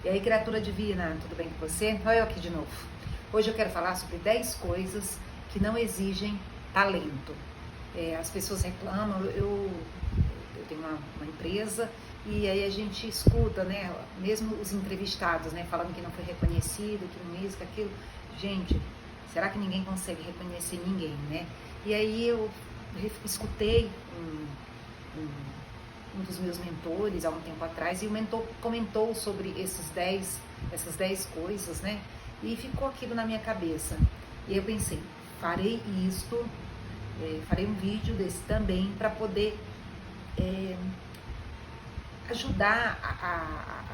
E aí, criatura divina, tudo bem com você? Olha eu aqui de novo. Hoje eu quero falar sobre 10 coisas que não exigem talento. As pessoas reclamam, eu tenho uma empresa e aí a gente escuta, né, mesmo os entrevistados, né, falando que não foi reconhecido, que não isso, que aquilo. Gente, será que ninguém consegue reconhecer ninguém, né? E aí eu escutei um dos meus mentores há um tempo atrás, e o mentor comentou sobre essas 10 coisas, né? E ficou aquilo na minha cabeça. E eu pensei, farei um vídeo desse também para poder ajudar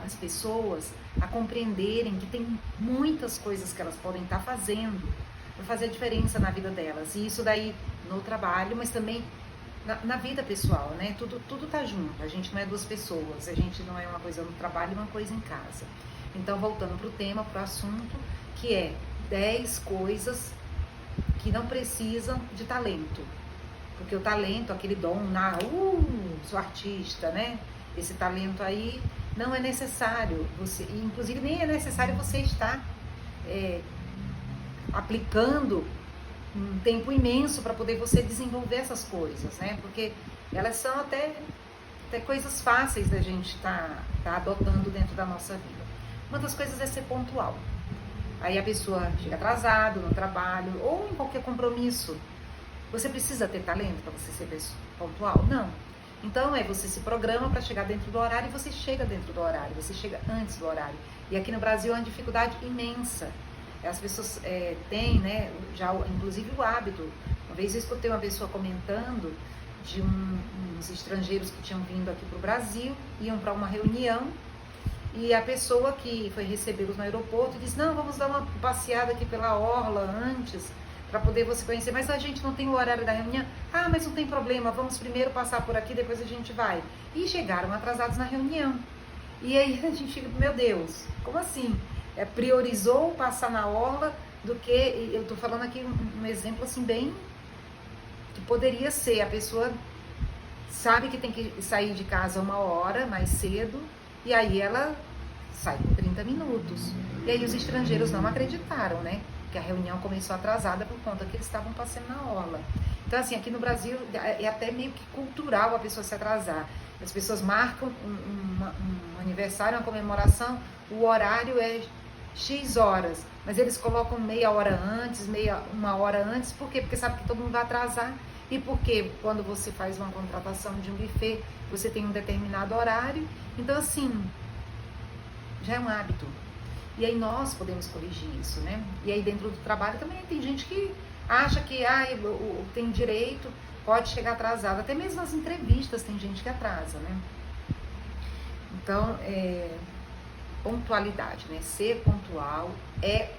as pessoas a compreenderem que tem muitas coisas que elas podem estar fazendo para fazer a diferença na vida delas. E isso daí no trabalho, mas também na vida pessoal, né? Tudo tá junto. A gente não é duas pessoas, a gente não é uma coisa no trabalho e uma coisa em casa. Então, voltando pro tema, pro assunto, que é 10 coisas que não precisam de talento. Porque o talento, aquele dom, sou artista, né? Esse talento aí não é necessário. Inclusive, nem é necessário você estar aplicando um tempo imenso para poder você desenvolver essas coisas, né? Porque elas são até coisas fáceis da gente tá adotando dentro da nossa vida. Uma das coisas é ser pontual. Aí a pessoa chega atrasado no trabalho ou em qualquer compromisso. Você precisa ter talento para você ser pontual? Não. Então você se programa para chegar dentro do horário e você chega dentro do horário, você chega antes do horário. E aqui no Brasil é uma dificuldade imensa. As pessoas têm, né, já inclusive o hábito. Uma vez eu escutei uma pessoa comentando de uns estrangeiros que tinham vindo aqui para o Brasil, iam para uma reunião, e a pessoa que foi recebê-los no aeroporto disse, não, vamos dar uma passeada aqui pela orla antes, para poder você conhecer, mas a gente não tem o horário da reunião. Ah, mas não tem problema, vamos primeiro passar por aqui, depois a gente vai. E chegaram atrasados na reunião. E aí a gente fica, meu Deus, como assim? Priorizou passar na orla do que, eu tô falando aqui um exemplo assim bem, que poderia ser, a pessoa sabe que tem que sair de casa 1 hora mais cedo, e aí ela sai com 30 minutos. E aí os estrangeiros não acreditaram, né? Que a reunião começou atrasada por conta que eles estavam passando na orla. Então, assim, aqui no Brasil é até meio que cultural a pessoa se atrasar. As pessoas marcam um aniversário, uma comemoração, o horário é X horas, mas eles colocam meia hora antes, 1 hora antes. Por quê? Porque sabe que todo mundo vai atrasar. E porque quando você faz uma contratação de um buffet, você tem um determinado horário. Então, assim, já é um hábito. E aí nós podemos corrigir isso, né? E aí dentro do trabalho também tem gente que acha que tem direito, pode chegar atrasado. Até mesmo nas entrevistas tem gente que atrasa, né? Então, pontualidade, né? Ser pontual é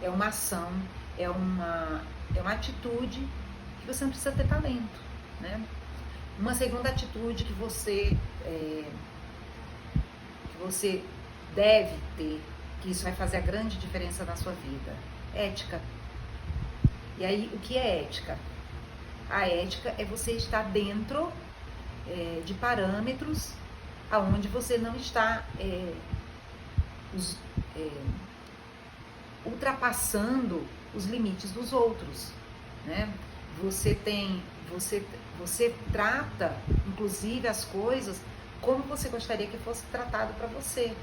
uma ação, é uma atitude que você não precisa ter talento, né? Uma segunda atitude que você deve ter, que isso vai fazer a grande diferença na sua vida, ética. E aí, o que é ética? A ética é você estar dentro de parâmetros aonde você não está ultrapassando os limites dos outros, né? Você trata, inclusive, as coisas como você gostaria que fosse tratado para você.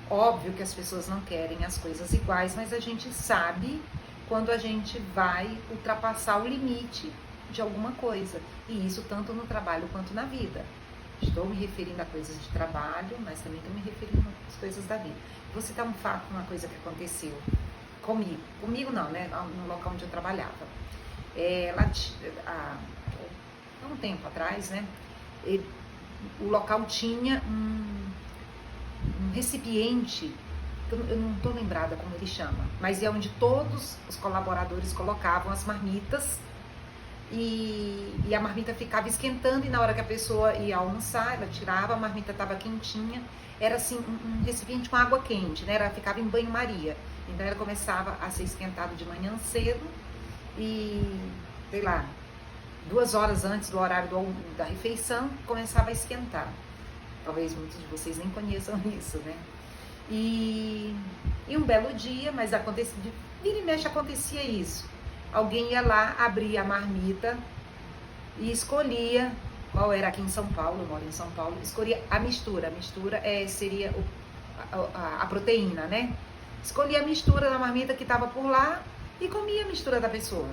Óbvio que as pessoas não querem as coisas iguais, mas a gente sabe quando a gente vai ultrapassar o limite de alguma coisa. E isso tanto no trabalho quanto na vida. Estou me referindo a coisas de trabalho, mas também estou me referindo às coisas da vida. Vou citar um fato, uma coisa que aconteceu comigo. Comigo não, né? No local onde eu trabalhava. Há um tempo atrás, né? O local tinha um recipiente, eu não estou lembrada como ele chama, mas é onde todos os colaboradores colocavam as marmitas, e a marmita ficava esquentando, e na hora que a pessoa ia almoçar, ela tirava, a marmita estava quentinha, era assim um recipiente com água quente, né? Ela ficava em banho-maria, então ela começava a ser esquentada de manhã cedo, e sei lá, 2 horas antes do horário da refeição, começava a esquentar. Talvez muitos de vocês nem conheçam isso, né? E um belo dia, mas acontecia, vira e mexe acontecia isso. Alguém ia lá, abria a marmita e escolhia, qual era aqui em São Paulo, eu moro em São Paulo, escolhia a mistura. A mistura seria a proteína, né? Escolhia a mistura da marmita que estava por lá e comia a mistura da pessoa.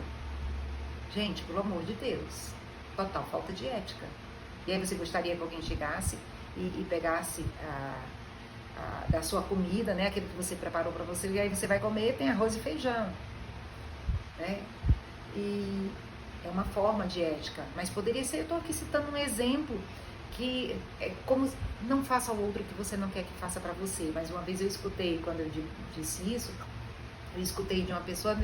Gente, pelo amor de Deus, total falta de ética. E aí você gostaria que alguém chegasse e pegasse da sua comida, né, aquilo que você preparou para você, e aí você vai comer, tem arroz e feijão, né? E é uma forma de ética, mas poderia ser, eu estou aqui citando um exemplo que é como, não faça ao outro o que você não quer que faça para você, mas uma vez eu escutei, quando eu disse isso, eu escutei de uma pessoa,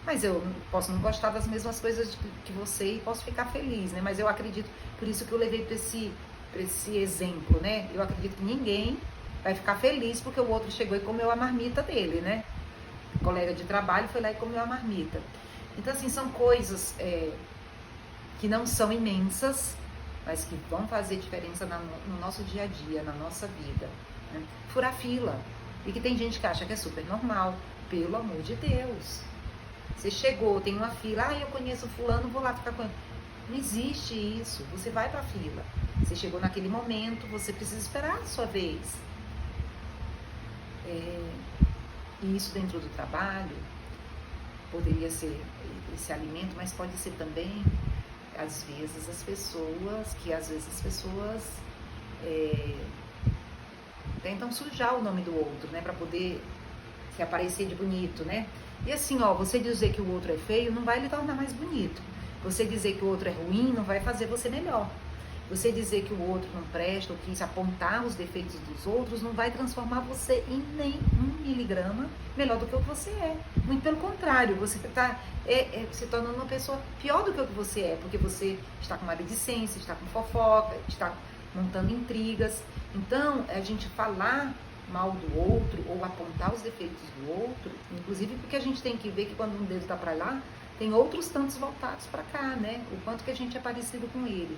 mas eu posso não gostar das mesmas coisas que você e posso ficar feliz, né? Mas eu acredito, por isso que eu levei para esse exemplo, né? Eu acredito que ninguém vai ficar feliz porque o outro chegou e comeu a marmita dele, né? O colega de trabalho foi lá e comeu a marmita. Então, assim, são coisas que não são imensas, mas que vão fazer diferença no nosso dia a dia, na nossa vida, né? Furar fila. E que tem gente que acha que é super normal. Pelo amor de Deus. Você chegou, tem uma fila, eu conheço fulano, vou lá ficar com ele. Não existe isso. Você vai pra fila. Você chegou naquele momento, você precisa esperar a sua vez. E isso dentro do trabalho poderia ser esse alimento, mas pode ser também, às vezes, as pessoas tentam sujar o nome do outro, né, para poder se aparecer de bonito, né? E assim, você dizer que o outro é feio não vai lhe tornar mais bonito. Você dizer que o outro é ruim não vai fazer você melhor. Você dizer que o outro não presta, ou quis apontar os defeitos dos outros, não vai transformar você em nem 1 miligrama melhor do que o que você é. Muito pelo contrário, você está se tornando uma pessoa pior do que o que você é, porque você está com maledicência, está com fofoca, está montando intrigas. Então, a gente falar mal do outro ou apontar os defeitos do outro, inclusive porque a gente tem que ver que quando um dedo está para lá, tem outros tantos voltados para cá, né? O quanto que a gente é parecido com ele.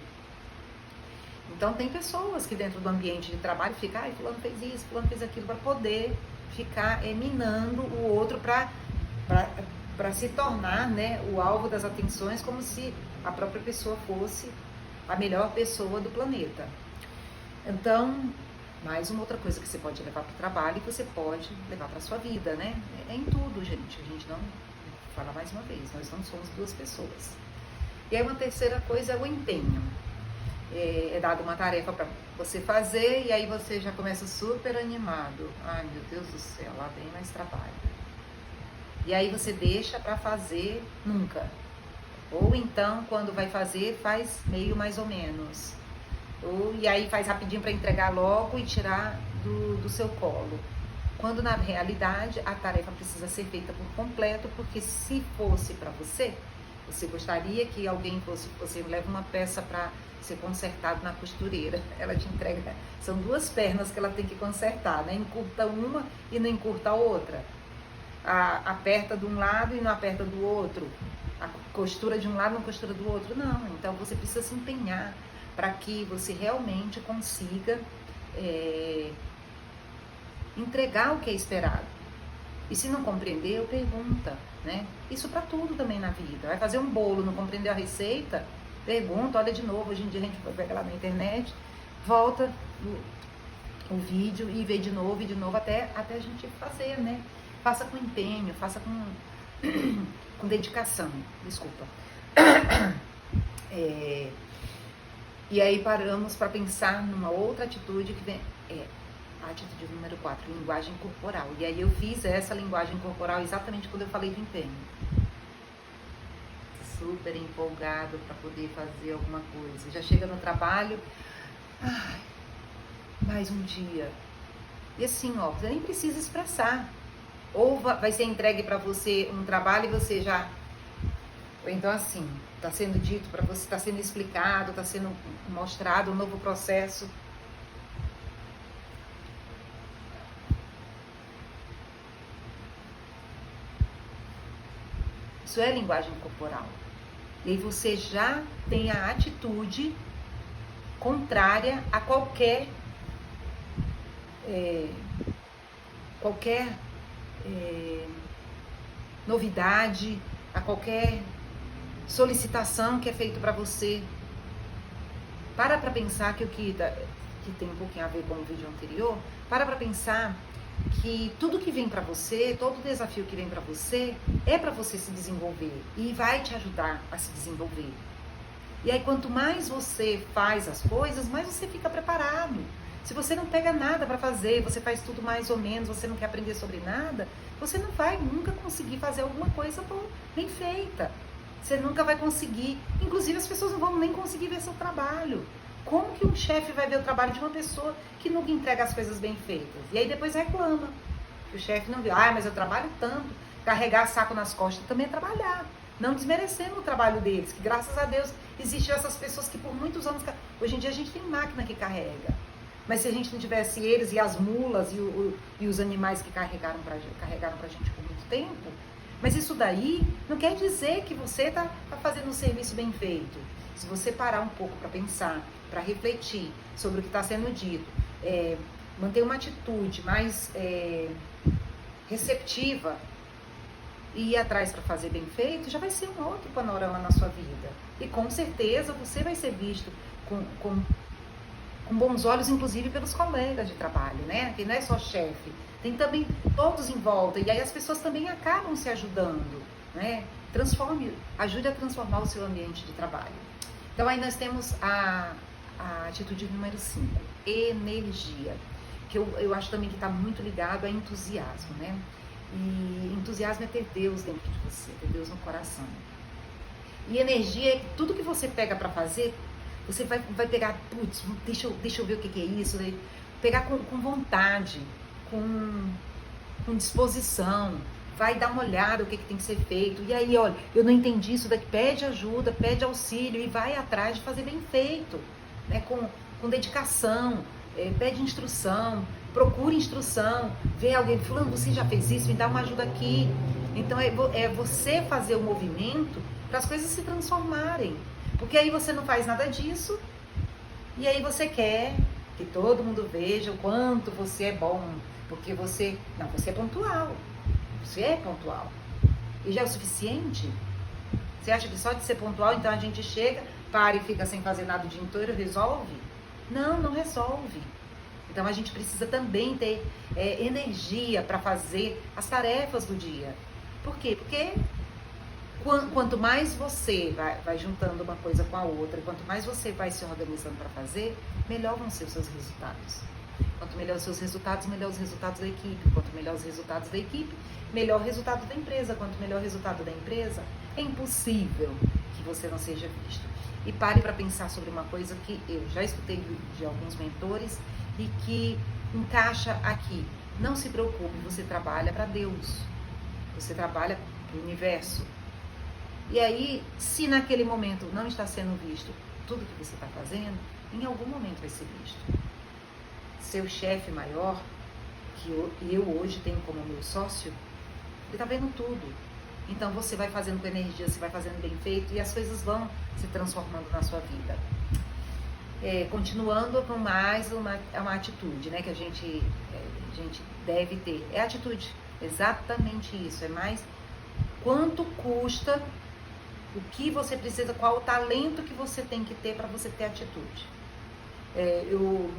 Então tem pessoas que dentro do ambiente de trabalho ficam, fulano fez isso, fulano fez aquilo, para poder ficar minando o outro para se tornar, né, o alvo das atenções, como se a própria pessoa fosse a melhor pessoa do planeta. Então, mais uma outra coisa que você pode levar para o trabalho e que você pode levar para a sua vida, né? É em tudo, gente. A gente não, fala mais uma vez, nós não somos duas pessoas. E aí uma terceira coisa é o empenho. É dado uma tarefa para você fazer e aí você já começa super animado. Ai, meu Deus do céu, lá vem mais trabalho. E aí você deixa para fazer nunca. Ou então, quando vai fazer, faz meio mais ou menos. E aí faz rapidinho para entregar logo e tirar do seu colo. Quando na realidade a tarefa precisa ser feita por completo, porque se fosse para você gostaria que alguém fosse, você leva uma peça para ser consertado na costureira, ela te entrega, são 2 pernas que ela tem que consertar, né? Encurta uma e não encurta a outra. Aperta de um lado e não aperta do outro. A costura de um lado e não costura do outro, não. Então você precisa se empenhar para que você realmente consiga entregar o que é esperado. E se não compreendeu, pergunta, né? Isso para tudo também na vida. Vai fazer um bolo, não compreendeu a receita? Pergunta, olha de novo. Hoje em dia a gente pega lá na internet, volta o vídeo e vê de novo até a gente fazer, né? Faça com empenho, faça com dedicação. Desculpa. E aí paramos para pensar numa outra atitude que vem, a atitude número 4, linguagem corporal. E aí eu fiz essa linguagem corporal exatamente quando eu falei do empenho. Super empolgado para poder fazer alguma coisa. Já chega no trabalho, mais um dia. E assim, você nem precisa expressar. Ou vai ser entregue para você um trabalho e você já... Ou então assim, está sendo dito para você, está sendo explicado, está sendo mostrado um novo processo. Isso é linguagem corporal. E aí você já tem a atitude contrária a qualquer qualquer novidade, a qualquer solicitação que é feito para você. Para pensar que que tem um pouquinho a ver com o vídeo anterior, para pensar que tudo que vem para você, todo desafio que vem para você, é para você se desenvolver e vai te ajudar a se desenvolver. E aí, quanto mais você faz as coisas, mais você fica preparado. Se você não pega nada para fazer, você faz tudo mais ou menos, você não quer aprender sobre nada, você não vai nunca conseguir fazer alguma coisa bem feita. Você nunca vai conseguir. Inclusive, as pessoas não vão nem conseguir ver seu trabalho. Como que um chefe vai ver o trabalho de uma pessoa que nunca entrega as coisas bem feitas? E aí depois reclama. O chefe não viu. Mas eu trabalho tanto. Carregar saco nas costas também é trabalhar. Não desmerecendo o trabalho deles, que graças a Deus existiam essas pessoas que por muitos anos... Hoje em dia a gente tem máquina que carrega. Mas se a gente não tivesse eles e as mulas e os animais que carregaram pra gente por muito tempo... Mas isso daí não quer dizer que você está fazendo um serviço bem feito. Se você parar um pouco para pensar, para refletir sobre o que está sendo dito, manter uma atitude mais receptiva e ir atrás para fazer bem feito, já vai ser um outro panorama na sua vida. E com certeza você vai ser visto com bons olhos, inclusive pelos colegas de trabalho, né? Que não é só chefe, tem também todos em volta. E aí as pessoas também acabam se ajudando, né? Ajude a transformar o seu ambiente de trabalho. Então aí nós temos a atitude número 5, energia, que eu acho também que está muito ligado a entusiasmo, né? E entusiasmo é ter Deus dentro de você, ter Deus no coração. E energia é tudo que você pega para fazer, você vai pegar, putz, deixa eu ver o que é isso, né? Pegar com vontade, com disposição, vai dar uma olhada o que tem que ser feito. E aí, olha, eu não entendi isso daqui, pede ajuda, pede auxílio e vai atrás de fazer bem feito, né? Com dedicação, pede instrução, procure instrução, vê alguém, fulano, você já fez isso, me dá uma ajuda aqui. Então é você fazer o movimento para as coisas se transformarem. Porque aí você não faz nada disso e aí você quer que todo mundo veja o quanto você é bom. Porque você é pontual. Você é pontual. E já é o suficiente? Você acha que só de ser pontual, então a gente chega, para e fica sem fazer nada o dia inteiro, resolve? Não resolve. Então a gente precisa também ter energia para fazer as tarefas do dia. Por quê? Porque quanto mais você vai juntando uma coisa com a outra, quanto mais você vai se organizando para fazer, melhor vão ser os seus resultados. Quanto melhor os seus resultados, melhor os resultados da equipe. Quanto melhor os resultados da equipe, melhor o resultado da empresa. Quanto melhor o resultado da empresa, é impossível que você não seja visto. E pare para pensar sobre uma coisa que eu já escutei de alguns mentores e que encaixa aqui. Não se preocupe, você trabalha para Deus. Você trabalha para o universo. E aí, se naquele momento não está sendo visto tudo que você está fazendo, em algum momento vai ser visto. Seu chefe maior, que eu hoje tenho como meu sócio, ele está vendo tudo. Então você vai fazendo com energia, você vai fazendo bem feito e as coisas vão se transformando na sua vida. Continuando com mais uma atitude, né, que a gente deve ter. É atitude, exatamente isso. É mais quanto custa, o que você precisa, qual o talento que você tem que ter para você ter atitude. Eu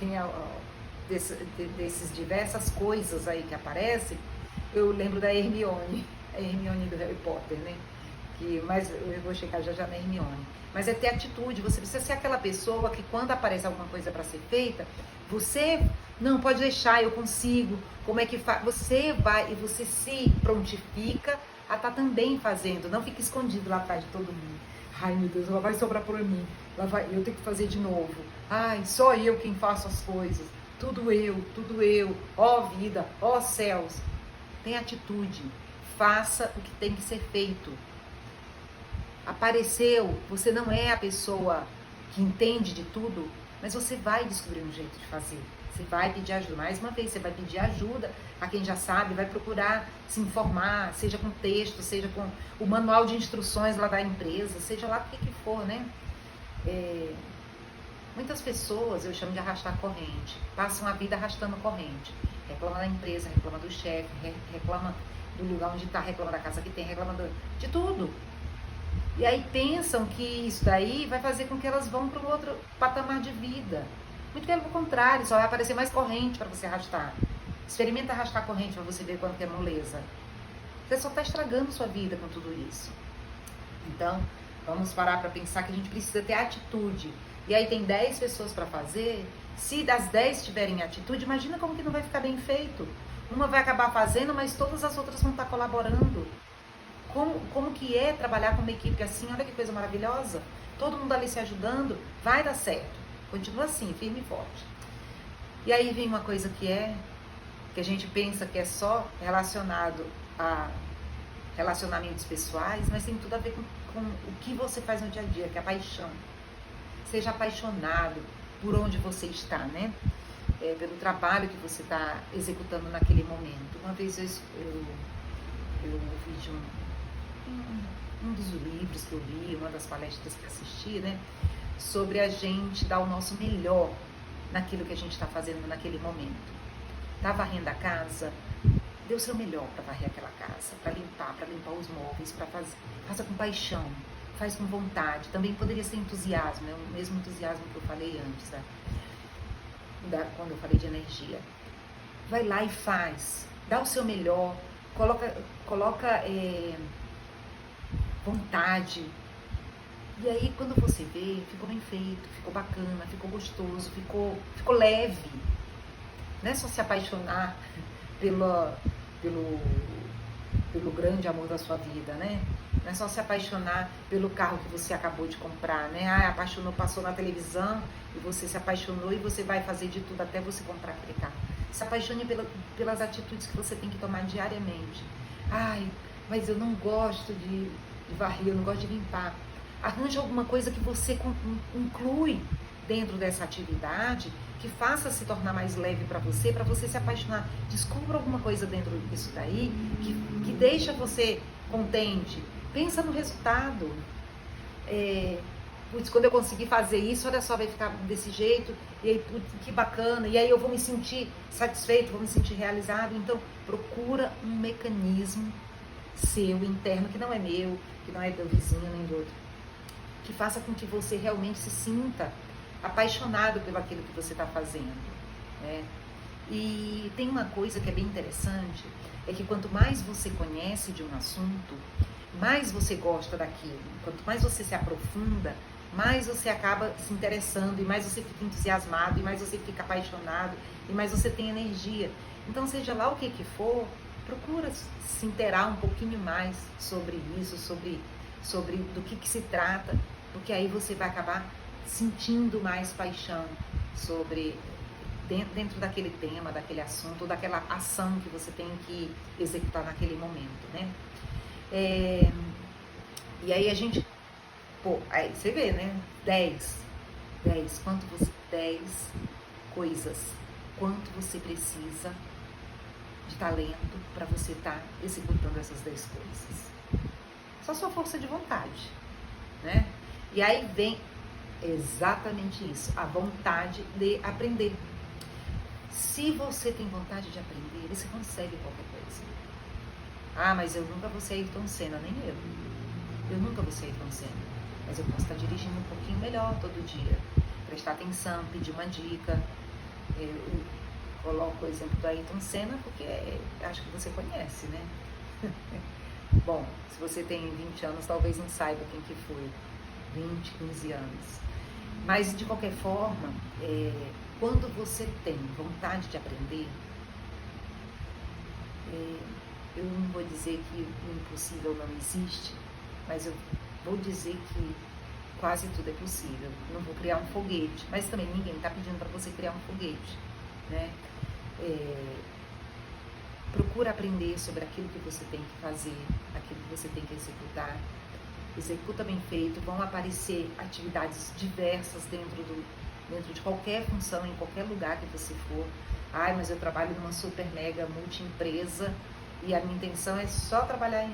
tenho desses diversas coisas aí que aparecem, eu lembro da Hermione, a Hermione do Harry Potter, né? Mas eu vou checar já na Hermione. Mas é ter atitude, você precisa ser aquela pessoa que quando aparece alguma coisa para ser feita, você, não, pode deixar, eu consigo, como é que faz? Você vai e você se prontifica a estar também fazendo, não fica escondido lá atrás de todo mundo. Ai meu Deus, ela vai sobrar por mim, eu tenho que fazer de novo. Ai, só eu quem faço as coisas, tudo eu, ó vida, ó céus. Tem atitude, faça o que tem que ser feito. Apareceu, você não é a pessoa que entende de tudo, mas você vai descobrir um jeito de fazer. Você vai pedir ajuda, mais uma vez, você vai pedir ajuda a quem já sabe, vai procurar se informar, seja com texto, seja com o manual de instruções lá da empresa, seja lá o que for, né? Muitas pessoas, eu chamo de arrastar corrente, passam a vida arrastando corrente. Reclama da empresa, reclama do chefe, reclama do lugar onde está, reclama da casa que tem, reclama de tudo. E aí pensam que isso daí vai fazer com que elas vão para um outro patamar de vida. Muito pelo contrário, só vai aparecer mais corrente para você arrastar. Experimenta arrastar corrente para você ver quanto que é moleza. Você só está estragando sua vida com tudo isso. Então, vamos parar para pensar que a gente precisa ter atitude. E aí tem 10 pessoas para fazer. Se das 10 tiverem atitude, imagina como que não vai ficar bem feito. Uma vai acabar fazendo, mas todas as outras vão estar colaborando. Como que é trabalhar com uma equipe assim? Olha que coisa maravilhosa. Todo mundo ali se ajudando, vai dar certo. Continua assim, firme e forte. E aí vem uma coisa que a gente pensa que é só relacionado a relacionamentos pessoais, mas tem tudo a ver com o que você faz no dia a dia, que é a paixão. Seja apaixonado por onde você está, né? Pelo trabalho que você está executando naquele momento. Uma vez eu ouvi de um dos livros que eu li, uma das palestras que assisti, né? Sobre a gente dar o nosso melhor naquilo que a gente está fazendo naquele momento. Tá varrendo a casa? Dê o seu melhor para varrer aquela casa, para limpar os móveis, faça com paixão, faz com vontade. Também poderia ser entusiasmo, né? O mesmo entusiasmo que eu falei antes, né? Quando eu falei de energia. Vai lá e faz, dá o seu melhor, coloca vontade. E aí quando você vê, ficou bem feito, ficou bacana, ficou gostoso, ficou leve. Não é só se apaixonar pelo grande amor da sua vida, né? Não é só se apaixonar pelo carro que você acabou de comprar, né? Apaixonou, passou na televisão e você se apaixonou e você vai fazer de tudo até você comprar aquele carro. Se apaixone pelas atitudes que você tem que tomar diariamente. Mas eu não gosto de varrer, eu não gosto de limpar. Arranje alguma coisa que você inclui dentro dessa atividade que faça se tornar mais leve para você se apaixonar. Descubra alguma coisa dentro disso daí que deixa você contente. Pensa no resultado. Quando eu conseguir fazer isso, olha só, vai ficar desse jeito, e aí, que bacana, e aí eu vou me sentir satisfeito, vou me sentir realizado. Então, procura um mecanismo seu, interno, que não é meu, que não é do vizinho, nem do outro, que faça com que você realmente se sinta apaixonado pelo aquilo que você está fazendo, né? E tem uma coisa que é bem interessante, é que quanto mais você conhece de um assunto, mais você gosta daquilo. Quanto mais você se aprofunda, mais você acaba se interessando, e mais você fica entusiasmado, e mais você fica apaixonado, e mais você tem energia. Então, seja lá o que for, procura se inteirar um pouquinho mais sobre isso, sobre do que se trata, porque aí você vai acabar sentindo mais paixão sobre dentro daquele tema, daquele assunto, ou daquela ação que você tem que executar naquele momento, né? E aí a gente, aí você vê, né? 10 coisas, quanto você precisa de talento para você estar executando essas 10 coisas. Só sua força de vontade, né? E aí vem exatamente isso, a vontade de aprender. Se você tem vontade de aprender, você consegue qualquer coisa. Mas eu nunca vou ser Ayrton Senna, nem eu. Eu nunca vou ser Ayrton Senna. Mas eu posso estar dirigindo um pouquinho melhor todo dia. Prestar atenção, pedir uma dica. Eu coloco o exemplo do Ayrton Senna porque acho que você conhece, né? Bom, se você tem 20 anos, talvez não saiba quem que foi. 20, 15 anos. Mas, de qualquer forma, quando você tem vontade de aprender, eu não vou dizer que o impossível não existe, mas eu vou dizer que quase tudo é possível. Não vou criar um foguete, mas também ninguém está pedindo para você criar um foguete, né? Procura aprender sobre aquilo que você tem que fazer, aquilo que você tem que executar. Executa bem feito, vão aparecer atividades diversas dentro de qualquer função, em qualquer lugar que você for. Mas eu trabalho numa super mega multi-empresa e a minha intenção é só trabalhar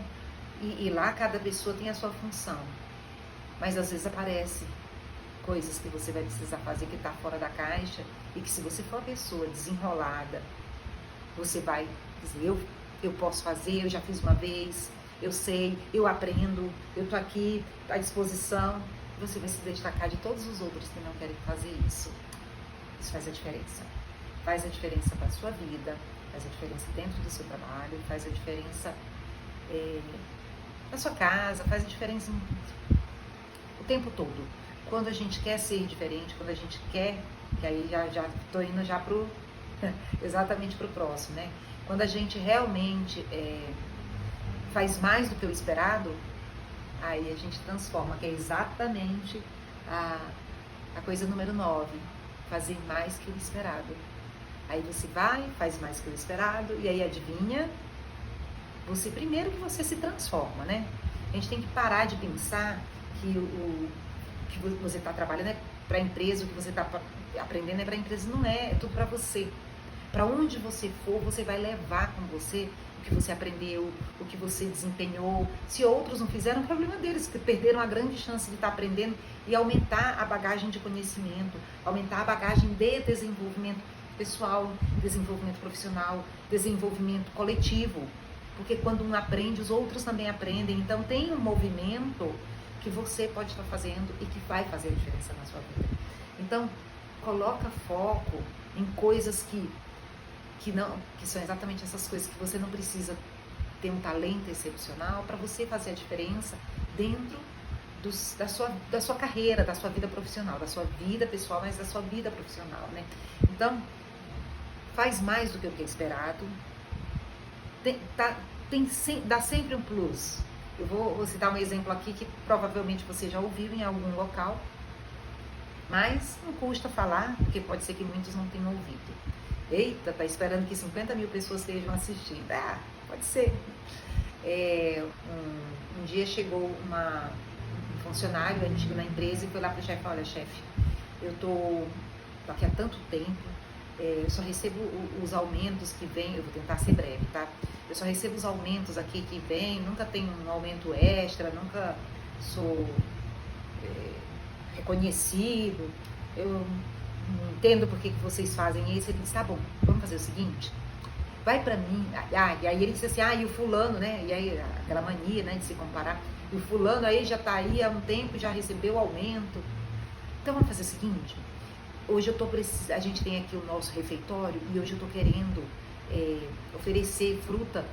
e lá cada pessoa tem a sua função. Mas às vezes aparece coisas que você vai precisar fazer que está fora da caixa e que se você for uma pessoa desenrolada, você vai dizer, eu posso fazer, eu já fiz uma vez, eu sei, eu aprendo, eu estou aqui à disposição. Você vai se destacar de todos os outros que não querem fazer isso. Isso faz a diferença. Faz a diferença para a sua vida, faz a diferença dentro do seu trabalho, faz a diferença na sua casa, faz a diferença o tempo todo. Quando a gente quer ser diferente, quando a gente quer, que aí já estou indo já exatamente para o próximo, né? Quando a gente realmente faz mais do que o esperado, aí a gente transforma, que é exatamente a coisa número 9, fazer mais que o esperado. Aí você vai, faz mais que o esperado, e aí adivinha? Primeiro que você se transforma, né? A gente tem que parar de pensar que que você está trabalhando é para a empresa, o que você está aprendendo é para a empresa. Não é tudo para você. Para onde você for, você vai levar com você o que você aprendeu, o que você desempenhou. Se outros não fizeram, é problema deles, que perderam a grande chance de estar aprendendo e aumentar a bagagem de conhecimento, aumentar a bagagem de desenvolvimento pessoal, desenvolvimento profissional, desenvolvimento coletivo. Porque quando um aprende, os outros também aprendem. Então tem um movimento que você pode estar fazendo e que vai fazer a diferença na sua vida. Então, coloca foco em coisas que são exatamente essas coisas que você não precisa ter um talento excepcional para você fazer a diferença dentro da sua carreira, da sua vida profissional, da sua vida pessoal, mas da sua vida profissional, né? Então, faz mais do que o que é esperado, dá sempre um plus. Eu vou citar um exemplo aqui que provavelmente você já ouviu em algum local, mas não custa falar, porque pode ser que muitos não tenham ouvido. Eita, tá esperando que 50 mil pessoas estejam assistindo. Pode ser. Um dia chegou um funcionário antigo na empresa e foi lá pro chefe: olha, chefe, eu tô aqui há tanto tempo, eu só recebo os aumentos que vêm, eu vou tentar ser breve, tá? Eu só recebo os aumentos aqui que vêm, nunca tenho um aumento extra, nunca sou reconhecido, eu não entendo por que vocês fazem isso. Ele disse: tá bom, vamos fazer o seguinte, vai pra mim. E aí ele disse assim: e o fulano, né? E aí aquela mania, né, de se comparar. E o fulano aí já tá aí há um tempo, já recebeu aumento. Então vamos fazer o seguinte, hoje eu tô precisando, a gente tem aqui o nosso refeitório e hoje eu tô querendo oferecer fruta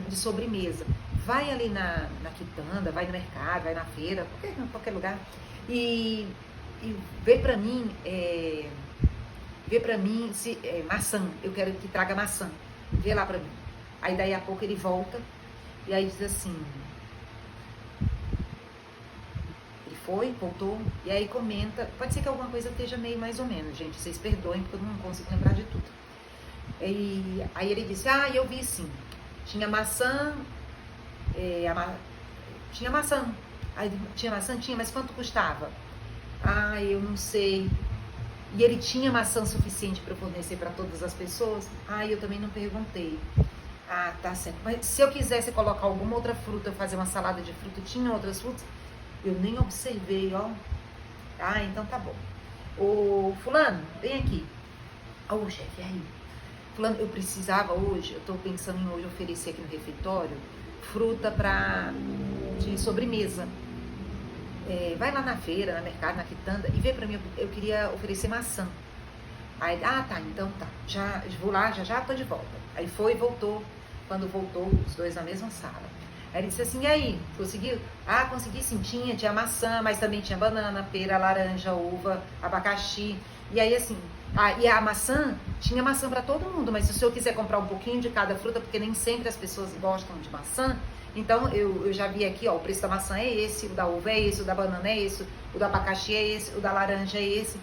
de sobremesa. Vai ali na quitanda, vai no mercado, vai na feira, qualquer lugar, e vê pra mim se maçã, eu quero que traga maçã, vê lá pra mim. Aí daí a pouco ele volta e aí diz assim, ele foi, voltou, e aí comenta, pode ser que alguma coisa esteja meio mais ou menos, gente, vocês perdoem porque eu não consigo lembrar de tudo. E aí ele disse: eu vi sim, tinha maçã, tinha maçã. Aí, tinha maçã? Tinha, mas quanto custava? Eu não sei. E ele tinha maçã suficiente para fornecer para todas as pessoas? Eu também não perguntei. Tá certo. Mas se eu quisesse colocar alguma outra fruta, fazer uma salada de fruta, tinha outras frutas? Eu nem observei, ó. Então tá bom. Ô, fulano, vem aqui. Ô, chefe, aí. Fulano, eu precisava hoje, eu tô pensando em hoje oferecer aqui no refeitório fruta de sobremesa. Vai lá na feira, no mercado, na quitanda e vê pra mim, eu queria oferecer maçã. Aí, tá, então tá, já vou lá, já tô de volta. Aí foi e voltou. Quando voltou, os dois na mesma sala. Aí ele disse assim: e aí, conseguiu? Consegui sim, tinha maçã, mas também tinha banana, pera, laranja, uva, abacaxi. E aí assim, e a maçã, tinha maçã para todo mundo, mas se o senhor quiser comprar um pouquinho de cada fruta, porque nem sempre as pessoas gostam de maçã, então eu já vi aqui, ó, o preço da maçã é esse, o da uva é esse, o da banana é esse, o do abacaxi é esse, o da laranja é esse.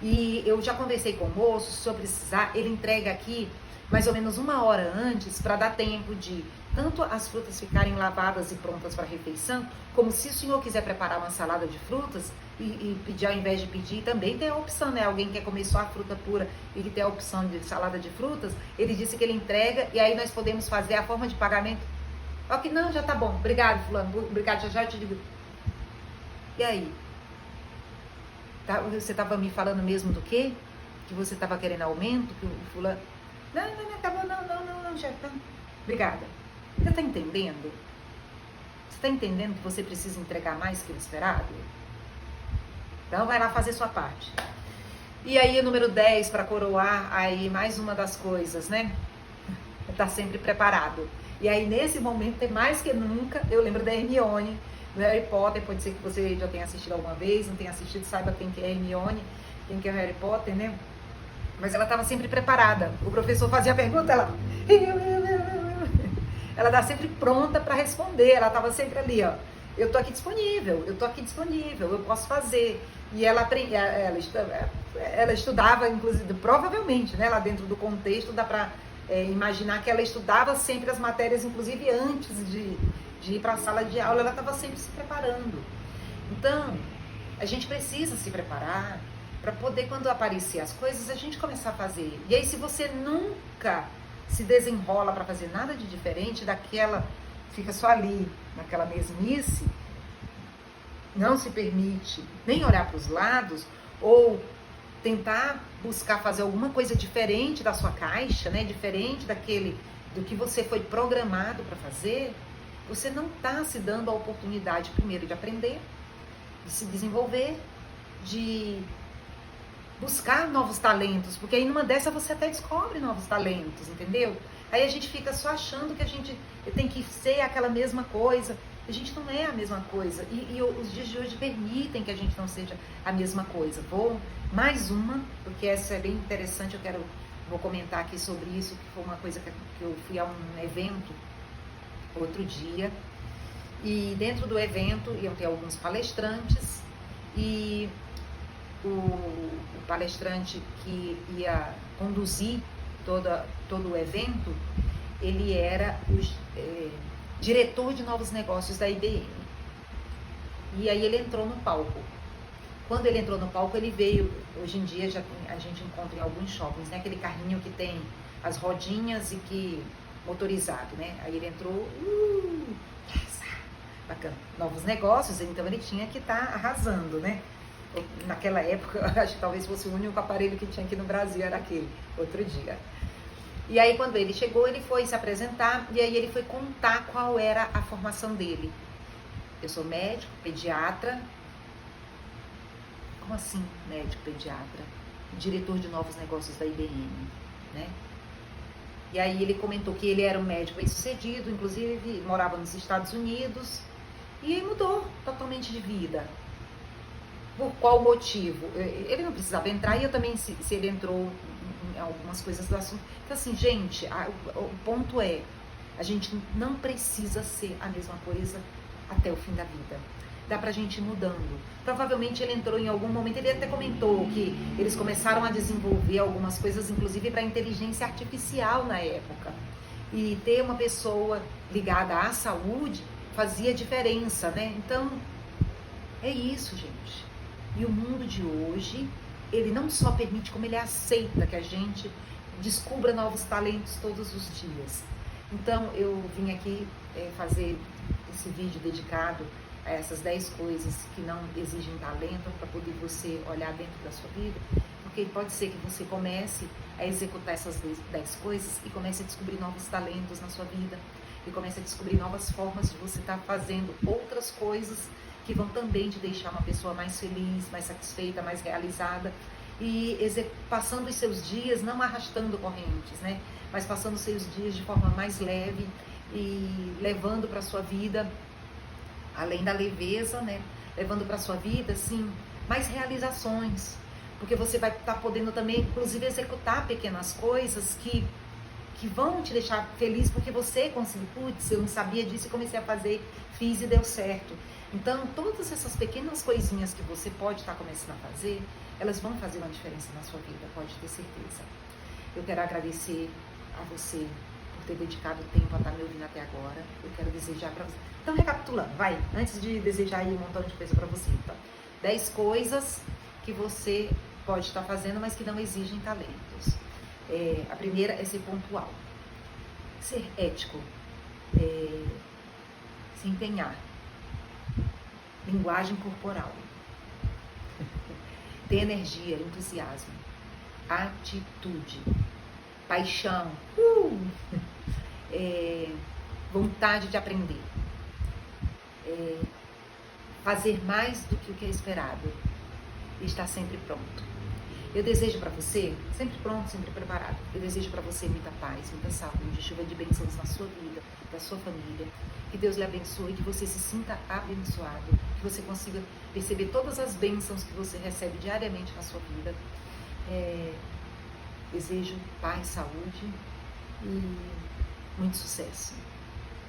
E eu já conversei com o moço, se o senhor precisar, ele entrega aqui mais ou menos 1 hora antes, para dar tempo de tanto as frutas ficarem lavadas e prontas para a refeição, como se o senhor quiser preparar uma salada de frutas e pedir, ao invés de pedir, também tem a opção, né? Alguém quer comer só a fruta pura e que tem a opção de salada de frutas, ele disse que ele entrega e aí nós podemos fazer a forma de pagamento. Ok, não, já tá bom, obrigado fulano, obrigado, já eu te digo. E aí? Você estava me falando mesmo do quê? Que você estava querendo aumento? Que o fulano... Não, tá bom, não, chefe, não. Obrigada. Você está entendendo? Você está entendendo que você precisa entregar mais que o esperado? Então vai lá fazer sua parte. E aí o número 10, para coroar aí mais uma das coisas, né? Tá sempre preparado. E aí nesse momento, mais que nunca, eu lembro da Hermione, do Harry Potter. Pode ser que você já tenha assistido alguma vez, não tenha assistido, saiba quem que é a Hermione, quem que é o Harry Potter, né? Mas ela estava sempre preparada. O professor fazia a pergunta, ela estava sempre pronta para responder. Ela estava sempre ali, ó. Eu tô aqui disponível, eu posso fazer. E ela estudava, inclusive, provavelmente, né? Lá dentro do contexto, dá para imaginar que ela estudava sempre as matérias, inclusive antes de ir para a sala de aula. Ela estava sempre se preparando. Então, a gente precisa se preparar para poder, quando aparecer as coisas, a gente começar a fazer. E aí, se você nunca se desenrola para fazer nada de diferente daquela, fica só ali, naquela mesmice, não se permite nem olhar para os lados ou tentar buscar fazer alguma coisa diferente da sua caixa, né? Diferente do que você foi programado para fazer, você não está se dando a oportunidade, primeiro, de aprender, de se desenvolver, de buscar novos talentos, porque aí numa dessa você até descobre novos talentos, entendeu? Aí a gente fica só achando que a gente tem que ser aquela mesma coisa. A gente não é a mesma coisa. E os dias de hoje permitem que a gente não seja a mesma coisa. Vou mais uma, porque essa é bem interessante, vou comentar aqui sobre isso, que foi uma coisa que eu fui a um evento outro dia. E dentro do evento iam ter alguns palestrantes e o palestrante que ia conduzir todo o evento, ele era o diretor de novos negócios da IBM. E aí ele entrou no palco. Quando ele entrou no palco, ele veio, hoje em dia a gente encontra em alguns shoppings, né? Aquele carrinho que tem as rodinhas e que motorizado, né? Aí ele entrou, bacana, novos negócios, então ele tinha que estar arrasando, né? Naquela época, acho que talvez fosse o único aparelho que tinha aqui no Brasil, era aquele, outro dia. E aí quando ele chegou, ele foi se apresentar e aí ele foi contar qual era a formação dele. Eu sou médico, pediatra. Como assim, médico, pediatra? Diretor de novos negócios da IBM, né? E aí ele comentou que ele era um médico bem-sucedido, inclusive morava nos Estados Unidos, e aí mudou totalmente de vida. Por qual motivo? Ele não precisava entrar, e eu também, se ele entrou em algumas coisas do assunto. Então, assim, gente, o ponto é, a gente não precisa ser a mesma coisa até o fim da vida. Dá pra gente ir mudando. Provavelmente ele entrou em algum momento, ele até comentou que eles começaram a desenvolver algumas coisas, inclusive para inteligência artificial na época. E ter uma pessoa ligada à saúde fazia diferença, né? Então, é isso, gente. E o mundo de hoje, ele não só permite, como ele aceita que a gente descubra novos talentos todos os dias. Então, eu vim aqui fazer esse vídeo dedicado a essas 10 coisas que não exigem talento, para poder você olhar dentro da sua vida, porque pode ser que você comece a executar essas 10 coisas e comece a descobrir novos talentos na sua vida, e comece a descobrir novas formas de você estar fazendo outras coisas que vão também te deixar uma pessoa mais feliz, mais satisfeita, mais realizada, e passando os seus dias, não arrastando correntes, né? Mas passando os seus dias de forma mais leve e levando para a sua vida, além da leveza, né? Levando para a sua vida, assim, mais realizações, porque você vai estar podendo também, inclusive, executar pequenas coisas que vão te deixar feliz, porque você conseguiu, putz, eu não sabia disso e comecei a fazer, fiz e deu certo. Então, todas essas pequenas coisinhas que você pode estar começando a fazer, elas vão fazer uma diferença na sua vida, pode ter certeza. Eu quero agradecer a você por ter dedicado tempo a estar me ouvindo até agora. Eu quero desejar para você. Então, recapitulando, vai, antes de desejar aí um montão de coisa para você. Então, 10 coisas que você pode estar fazendo, mas que não exigem talentos. A primeira é ser pontual, ser ético, se empenhar, linguagem corporal. ter energia, entusiasmo, atitude, paixão, vontade de aprender, fazer mais do que o que é esperado e estar sempre pronto. Eu desejo para você, sempre pronto, sempre preparado, eu desejo para você muita paz, muita saúde, chuva de bênçãos na sua vida, da sua família, que Deus lhe abençoe, que você se sinta abençoado, que você consiga perceber todas as bênçãos que você recebe diariamente na sua vida. Desejo paz, saúde e muito sucesso.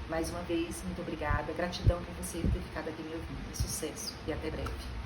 Mais uma vez, muito obrigada, gratidão por você ter ficado aqui me ouvindo. Sucesso e até breve.